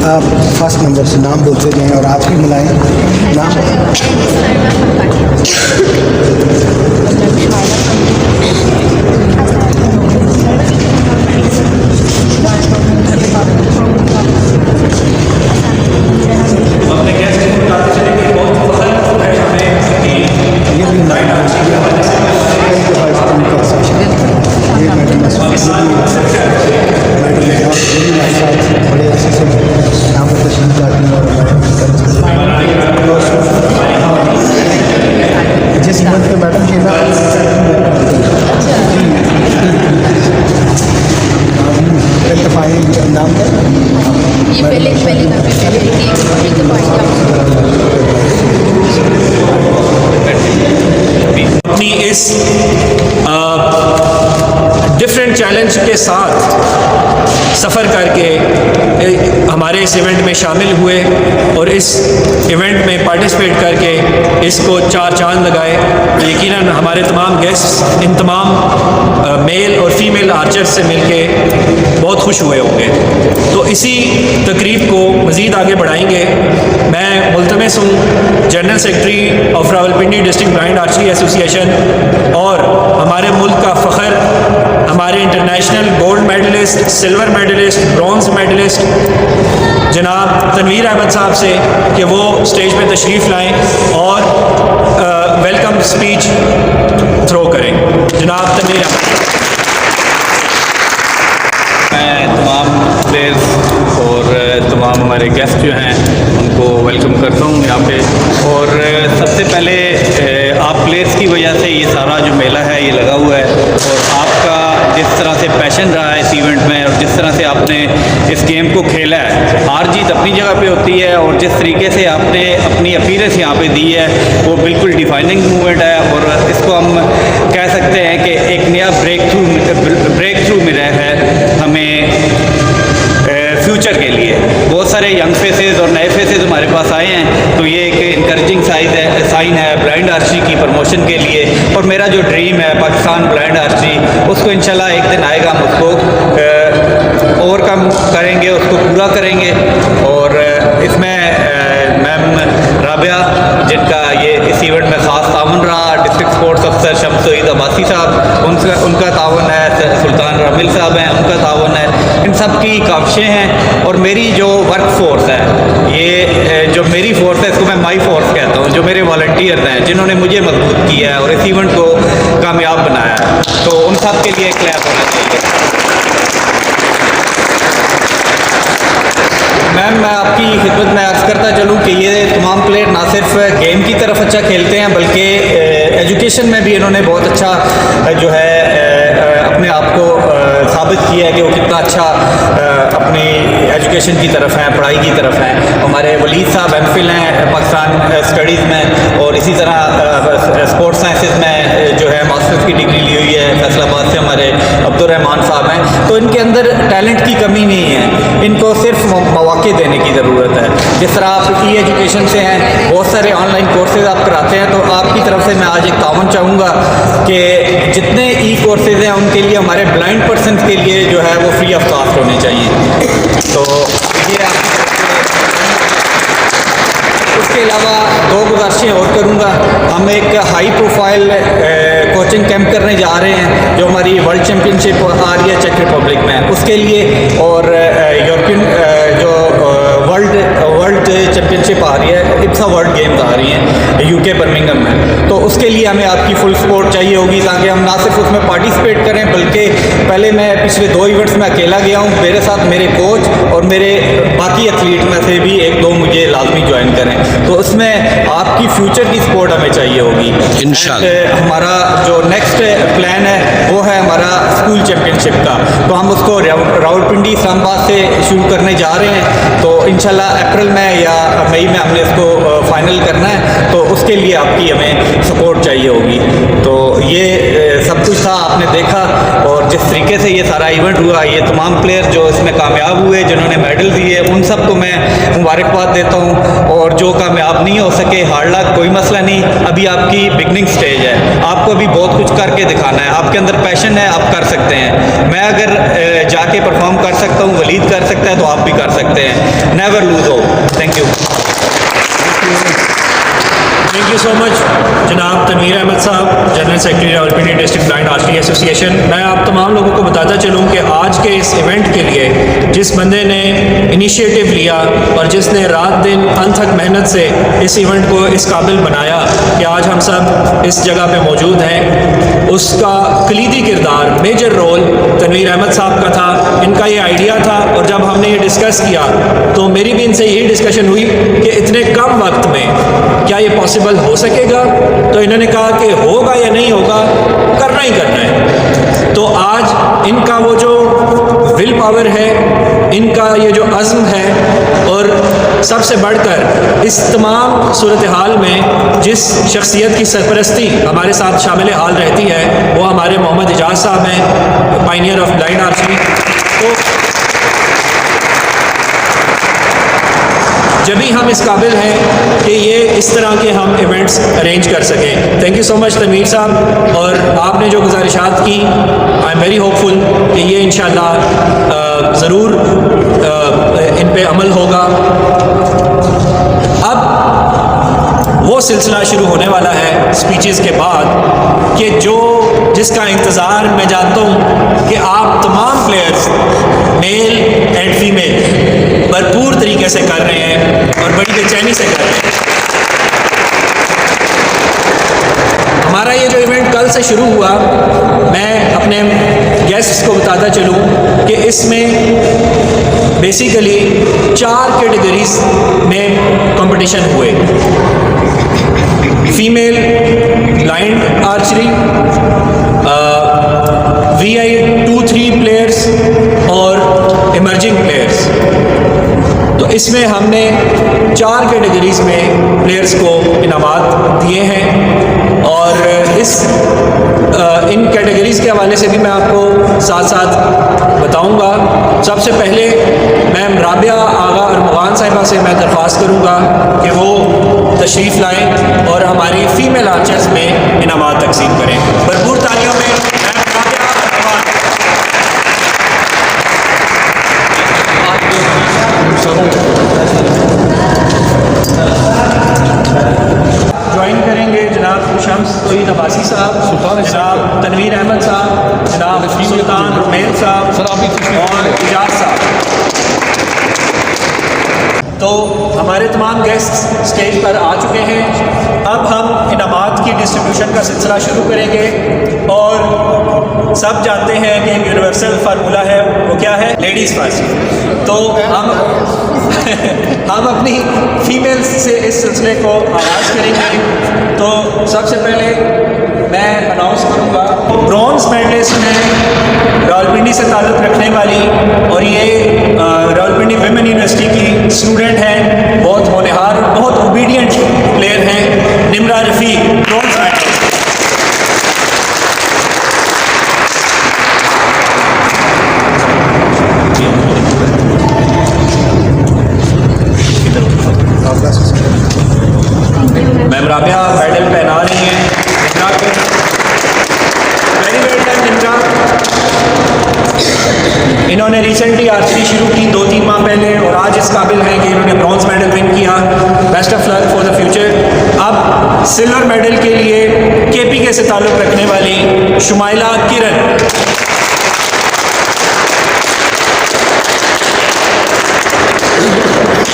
आप first number से नाम बोलते जाएं और आप ही मिलाएं नाम। बड़े अच्छे से ये पहले एक दो अपनी इस डिफरेंट चैलेंज के साथ सफ़र करके हमारे इस इवेंट में शामिल हुए और इस इवेंट में पार्टिसिपेट करके इसको चार चांद लगाए। तो यकीनन हमारे तमाम गेस्ट इन तमाम मेल और फीमेल आर्चर्स से मिलके बहुत खुश हुए होंगे। तो इसी तकरीब को मज़ीद आगे बढ़ाएंगे। मैं मुल्तमस हूँ general secretary of Rawalpindi district blind archery association और हमारे मुल्क का फ़ख्र, हमारे international gold medalist, silver medalist, bronze medalist जनाब तनवीर अहमद साहब से कि वो स्टेज पे तशरीफ़ लाएं और वेलकम स्पीच थ्रो करें। जनाब तनवीर अहमद। मैं तमाम प्लेयर्स और तमाम हमारे गेस्ट जो हैं उनको वेलकम करता हूँ यहाँ पे। और सबसे पहले आप प्लेयर्स की वजह से ये सारा जो मेला है ये लगा हुआ है और आपका जिस तरह से पैशन रहा है इस इवेंट में और जिस तरह से आपने इस गेम को खेला है, हार जीत अपनी जगह पे होती है और जिस तरीके से आपने अपनी अपीयरेंस यहाँ पे दी है वो बिल्कुल डिफाइनिंग मूवमेंट है और इसको हम कह सकते हैं कि एक नया ब्रेक थ्रू मिला है हमें फ्यूचर के लिए। बहुत सारे यंग फेसेस और नए फेसेस हमारे पास आए हैं, तो ये एक इनकरेजिंग साइन है ब्लाइंड आर्चरी की प्रमोशन के लिए। और मेरा जो ड्रीम है पाकिस्तान ब्लाइंड आर्चरी, उसको इंशाल्लाह एक दिन आएगा, हम उसको ओवरकम करेंगे, उसको पूरा करेंगे। और इसमें मैम राबिया जिनका ये इस इवेंट में ख़ास ताउन रहा, डिस्ट्रिक्ट स्पोर्ट्स अफसर शमसईद अब्बासी साहब उनका ताउन है, सुल्तान रामिल साहब हैं उनका ताउन है, इन सब की काविशें हैं। और मेरी जो वर्क फोर्स है, ये जो मेरी फोर्स है इसको मैं माई फोर्स कहता हूँ, जो मेरे वॉलंटियर्स हैं जिन्होंने मुझे मजबूत किया है और इस इवेंट को कामयाब बनाया है, तो उन सब के लिए क्लैप होना चाहिए। मैम मैं आपकी खिदमत में अर्ज़ करता चलूँ कि ये तमाम प्लेयर ना सिर्फ गेम की तरफ अच्छा खेलते हैं बल्कि एजुकेशन में भी इन्होंने बहुत अच्छा जो है अपने आप को साबित किया है कि वो कितना अच्छा अपनी एजुकेशन की तरफ हैं, पढ़ाई की तरफ हैं। हमारे वलीद साहब एमफिल हैं पाकिस्तान स्टडीज़ में और इसी तरह स्पोर्ट्स साइंसेज में जो है मास्टर्स की डिग्री ली हुई है फैसलाबाद से। हमारे अब्दुर्रहमान साहब हैं, तो इनके अंदर टैलेंट की कमी नहीं है, इनको सिर्फ मौके देने की ज़रूरत है। जिस तरह आप ई एजुकेशन से हैं, बहुत सारे ऑनलाइन कोर्सेज आप कराते हैं, तो आपकी तरफ से मैं आज एक तावन चाहूँगा कि जितने ई कोर्सेज हैं उनके लिए हमारे ब्लाइंड पर्सन के लिए जो है वो फ्री ऑफ कॉस्ट होने चाहिए। तो ये उसके अलावा दो गुजारिशें और करूँगा। हम एक हाई प्रोफाइल कोचिंग कैंप करने जा रहे हैं जो हमारी वर्ल्ड चैम्पियनशिप आ रही है चेक रिपब्लिक में, उसके लिए, और यूरोपियन जो वर्ल्ड चैम्पियनशिप आ रही है, इप्सा वर्ल्ड गेम्स आ रही हैं यूके बर्मिंघम में, तो उसके लिए हमें आपकी फुल सपोर्ट चाहिए होगी ताकि हम ना सिर्फ उसमें पार्टिसिपेट करें बल्कि पहले मैं पिछले 2 इवेंट्स में अकेला गया हूँ, मेरे साथ मेरे कोच और मेरे बाकी एथलीट में से भी 1-2 मुझे लाजमी ज्वाइन करें, तो उसमें आपकी फ्यूचर की सपोर्ट हमें चाहिए होगी इंशाल्लाह। हमारा जो नेक्स्ट प्लान है वो है हमारा स्कूल चैम्पियनशिप का, तो हम उसको रावलपिंडी इस्लामाबाद से शुरू करने जा रहे हैं, तो इंशाल्लाह अप्रैल में या मई में हमने इसको फाइनल करना है, तो उसके लिए आपकी हमें सपोर्ट चाहिए होगी। तो ये सब कुछ था, आपने देखा, और जिस तरीके से ये सारा इवेंट हुआ, ये तमाम प्लेयर जो इसमें कामयाब हुए, जिन्होंने मेडल दिए, उन सबको मैं मुबारकबाद देता हूँ। और जो कामयाब नहीं हो सके, हार्ड लक, कोई मसला नहीं, अभी आपकी बिगनिंग स्टेज है, आपको अभी बहुत कुछ करके दिखाना है, आपके अंदर पैशन है, आप कर सकते हैं। मैं अगर जाके परफॉर्म कर सकता हूँ, वलीद कर सकता है, तो आप भी कर सकते हैं। Never lose hope. Thank you. Thank you so much जनाब तनवीर अहमद साहब, general secretary Rawalpindi district blind archery association. मैं आप तमाम लोगों को बताता चलूँ कि आज के इस इवेंट के लिए जिस बंदे ने इनिशिएटिव लिया और जिसने रात दिन अनथक मेहनत से इस इवेंट को इस काबिल बनाया कि आज हम सब इस जगह पे मौजूद हैं, उसका कलीदी किरदार, मेजर रोल तनवीर अहमद साहब का था। इनका ये आइडिया था और जब हमने ये डिस्कस किया तो मेरी भी इनसे यही डिस्कशन हुई कि इतने कम वक्त में क्या ये पॉसिबल हो सकेगा, तो इन्होंने कहा कि होगा या नहीं होगा, करना ही करना है। तो आज इनका वो जो विल पावर है, इनका ये जो अज़्म है, सबसे बढ़कर इस तमाम सूरत हाल में जिस शख्सियत की सरपरस्ती हमारे साथ शामिल हाल रहती है वो हमारे मोहम्मद एजाज साहब हैं, पायनियर ऑफ ब्लाइंड आर्चरी। तो जब भी हम इस काबिल हैं कि ये इस तरह के हम इवेंट्स अरेंज कर सकें। Thank you so much Tanveer sahab, और आपने जो गुजारिशात की आई एम वेरी होपफुल कि ये इंशाअल्लाह ज़रूर इन पे अमल होगा। अब वो सिलसिला शुरू होने वाला है स्पीचेस के बाद कि जिसका इंतज़ार मैं जानता हूँ कि आप तमाम प्लेयर्स मेल एंड फीमेल भरपूर तरीके से कर रहे हैं और बड़ी बेचैनी से कर रहे हैं। हमारा ये जो इवेंट कल से शुरू हुआ, मैं अपने गेस्ट्स को बताता चलूँ कि इसमें बेसिकली 4 कैटेगरीज में कंपटीशन हुए। Female blind archery, VI 2-3 players और इमर्जिंग प्लेयर्स। तो इसमें हमने 4 कैटेगरीज में प्लेयर्स को इनामात दिए हैं, और इन कैटेगरीज़ के हवाले से भी मैं आपको साथ साथ बताऊंगा। सबसे पहले मैम राबिया आगा और मुगान साहिबा से मैं दरख्वास्त करूंगा कि वो तशरीफ़ लाएं और हमारी फ़ीमेल आर्चर्स में इनामात तकसीम करें। भरपूर तालियों में मैम राबिया ज्वाइन करेंगे जनाब शम्स तोयब अब्बासी साहब, जनाब तनवीर अहमद साहब, जनाब सुल्तान रुमेल साहब और इजाज साहब। तो हमारे तमाम गेस्ट स्टेज पर आ चुके हैं। अब हम इनामात की डिस्ट्रीब्यूशन का सिलसिला शुरू करेंगे, और सब जानते हैं कि एक यूनिवर्सल फार्मूला है, वो क्या है? Ladies first. तो हम अपनी फीमेल्स से इस सिलसिले को आगाज़ करेंगे। तो सबसे पहले मैं अनाउंस करूँगा ब्रॉन्ज मेडलिस्ट में रावलपिंडी से ताल्लुक़ रखने वाली, और ये रावलपिंडी विमेन यूनिवर्सिटी की स्टूडेंट हैं, बहुत होनहार, बहुत ओबीडियंट प्लेयर हैं, Nimra Rafiq, bronze medalist. Ma'am Rabia medal पहना रही हैं निम्रा को। Very well done Nimra. इन्होंने रिसेंटली आर्चरी शुरू की 2-3 माह पहले, और आज इस काबिल हैं कि इन्होंने ब्रॉन्ज मेडल विन किया। Best of luck for the future. अब सिल्वर मेडल के लिए KPK से ताल्लुक़ रखने वाली शुमाइला किरण।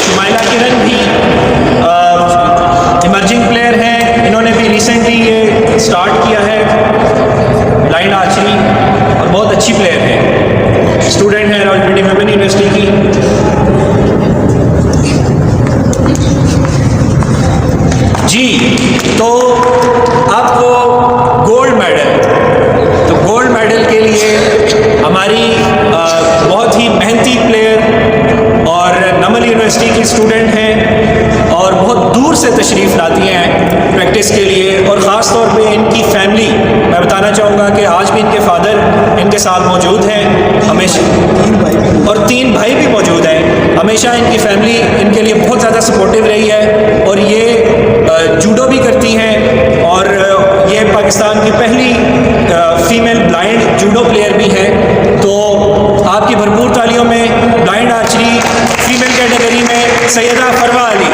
शुमाइला किरण भी इमर्जिंग प्लेयर हैं, इन्होंने भी रिसेंटली ये स्टार्ट किया है ब्लाइंड आर्चरी, और बहुत अच्छी प्लेयर है, स्टूडेंट है रावलपिंडी विमेन यूनिवर्सिटी की। जी, तो अब वो गोल्ड मेडल, तो गोल्ड मेडल के लिए हमारी बहुत ही मेहनती प्लेयर और नमल यूनिवर्सिटी की स्टूडेंट हैं, और बहुत दूर से तशरीफ़ लाती हैं प्रैक्टिस के लिए, और ख़ास तौर पे इनकी फैमिली, मैं बताना चाहूँगा कि आज भी इनके फादर इनके साथ मौजूद हैं हमेशा, और 3 भाई भी मौजूद हैं। हमेशा इनकी फैमिली इनके लिए बहुत ज़्यादा सपोर्टिव रही है, और ये जूडो भी करती हैं, और ये पाकिस्तान की पहली फीमेल ब्लाइंड जूडो प्लेयर भी है। तो आपकी भरपूर तालियों में ब्लाइंड आर्चरी फीमेल कैटेगरी में सैयदा फरवा अली।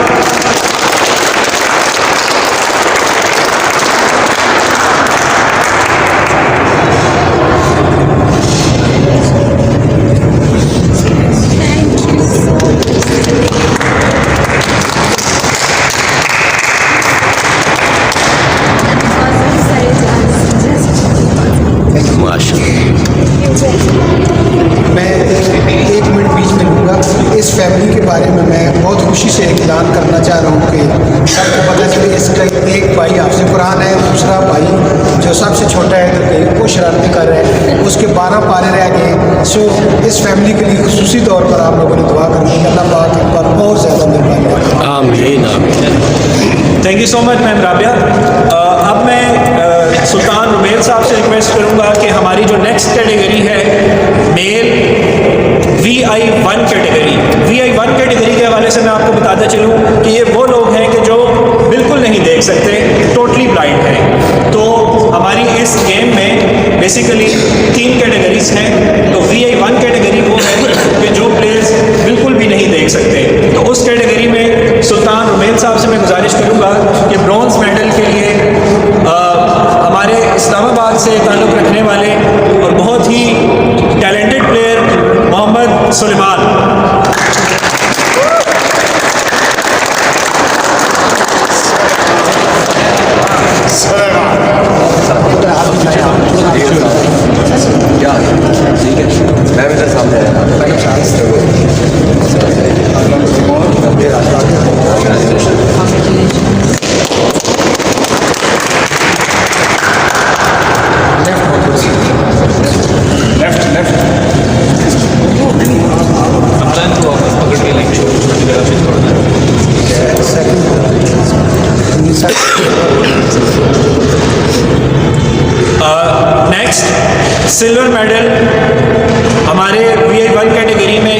मैं 1 मिनट बीच में लूँगा। इस फैमिली के बारे में मैं बहुत खुशी से ऐलान करना चाह रहा हूँ कि सबको पता चले इसका एक भाई आपसे पुराना है, दूसरा भाई जो सबसे छोटा है तो कहीं वो शरारती कर रहा है, उसके 12 पारे रह गए। सो इस फैमिली के लिए खुसूसी तौर पर आप लोगों ने दुआ करनी है, अल्लाह पाक इन पर और ज़्यादा मेहरबानी यही नाम है। Thank you so much ma'am Rabia. अब मैं सुल्तान रुबैल साहब से रिक्वेस्ट करूँगा कि हमारी जो नेक्स्ट कैटेगरी है male VI1 category, VI1 category के हवाले से मैं आपको बताता चलूँ कि ये वो लोग हैं कि जो बिल्कुल नहीं देख सकते, टोटली ब्लाइंड हैं। तो हमारी इस गेम में बेसिकली 3 कैटेगरीज हैं। तो VI1 कैटेगरी वो है कि जो प्लेयर्स बिल्कुल भी नहीं देख सकते। तो उस कैटेगरी में सुल्तान रुबैल साहब से मैं गुजारिश करूँगा कि ब्रॉन्ज मेडल के लिए हमारे इस्लामाबाद से ताल्लुक़ रखने वाले और बहुत ही टैलेंटेड प्लेयर मोहम्मद सुलेमान। क्या ठीक है, मैं मेरे सामने नेक्स्ट सिल्वर मेडल हमारे VI1 कैटेगरी में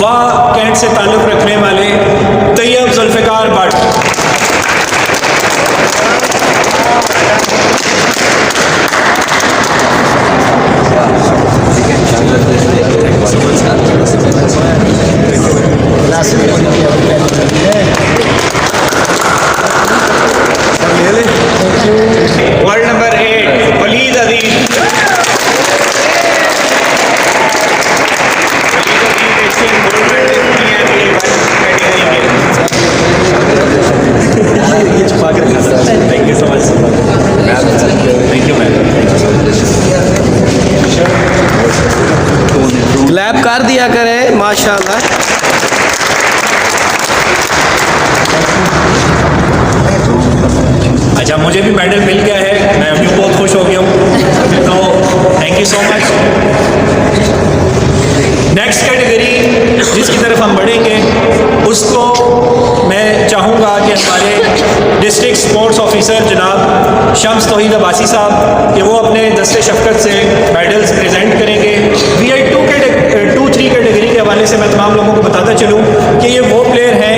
वाह कैंट से ताल्लुक़ रखने वाले Tayyab Zulfiqar Bhatt. World number 8 Waleed Aziz. Thank you so much. Thank you ma'am. Clap कर दिया करे माशाल्लाह। अच्छा, मुझे भी मेडल मिल गया है, मैं अभी बहुत खुश हो गया हूँ। तो thank you so much. Next category जिसकी तरफ हम बढ़ेंगे उसको मैं चाहूँगा कि हमारे डिस्ट्रिक्ट स्पोर्ट्स ऑफिसर जनाब शम्स तौहीद अब्बासी साहब कि वो अपने दस्ते शफ़क़त से मेडल्स प्रेजेंट करेंगे। VI2 3 कैटेगरी के हवाले से मैं तमाम लोगों को बताता चलूँ कि ये वो प्लेयर हैं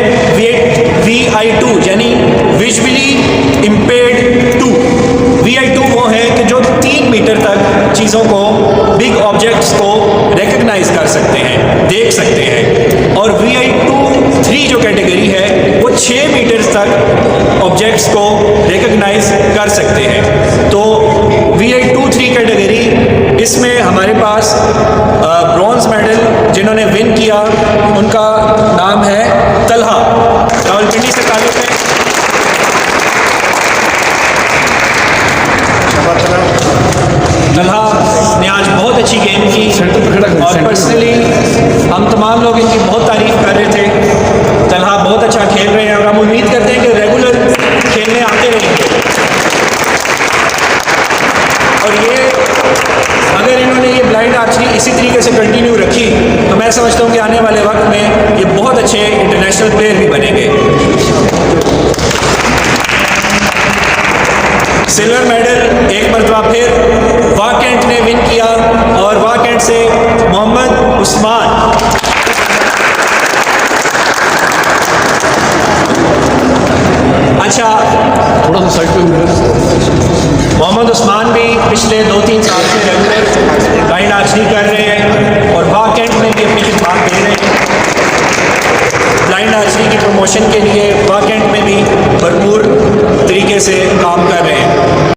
VI2 यानी विजुअली इम्पेयर्ड 2। VI2 वो है कि जो 3 मीटर तक चीज़ों को, बिग ऑब्जेक्ट्स को रिकग्नाइज कर सकते हैं, देख सकते हैं। और VI2 3 जो कैटेगरी है वो 6 मीटर तक ऑब्जेक्ट्स को रिकग्नाइज कर सकते हैं। तो VI2 3 कैटेगरी, इसमें हमारे पास ब्रॉन्ज मेडल जिन्होंने विन किया उनका नाम है तलहा, रावलपिंडी से ताल्लुक़ है। तलहा ने आज बहुत अच्छी गेम की और पर्सनली हम तमाम लोग इनकी बहुत तारीफ़ कर रहे थे। तलहा बहुत अच्छा खेल रहे हैं और हम उम्मीद करते हैं कि रेगुलर खेलने आते रहेंगे। और ये अगर इन्होंने ये ब्लाइंड आर्चरी इसी तरीके से कंटिन्यू रखी तो मैं समझता हूँ कि आने वाले वक्त में ये बहुत अच्छे इंटरनेशनल प्लेयर भी बनेंगे। सिल्वर मेडल एक मरतबा फिर वाकेंट ने विन किया और वाकेंट से मोहम्मद उस्मान। अच्छा, थोड़ा सा साइड पे मोहम्मद उस्मान भी पिछले 2-3 साल से रेगुलर ब्लाइंड आर्चरी कर रहे हैं और वाकेंट में भी अपनी खिदमत दे रहे हैं। ब्लाइंड आर्चरी की प्रमोशन के लिए वाकेंट में भी भरपूर तरीके से काम कर रहे हैं।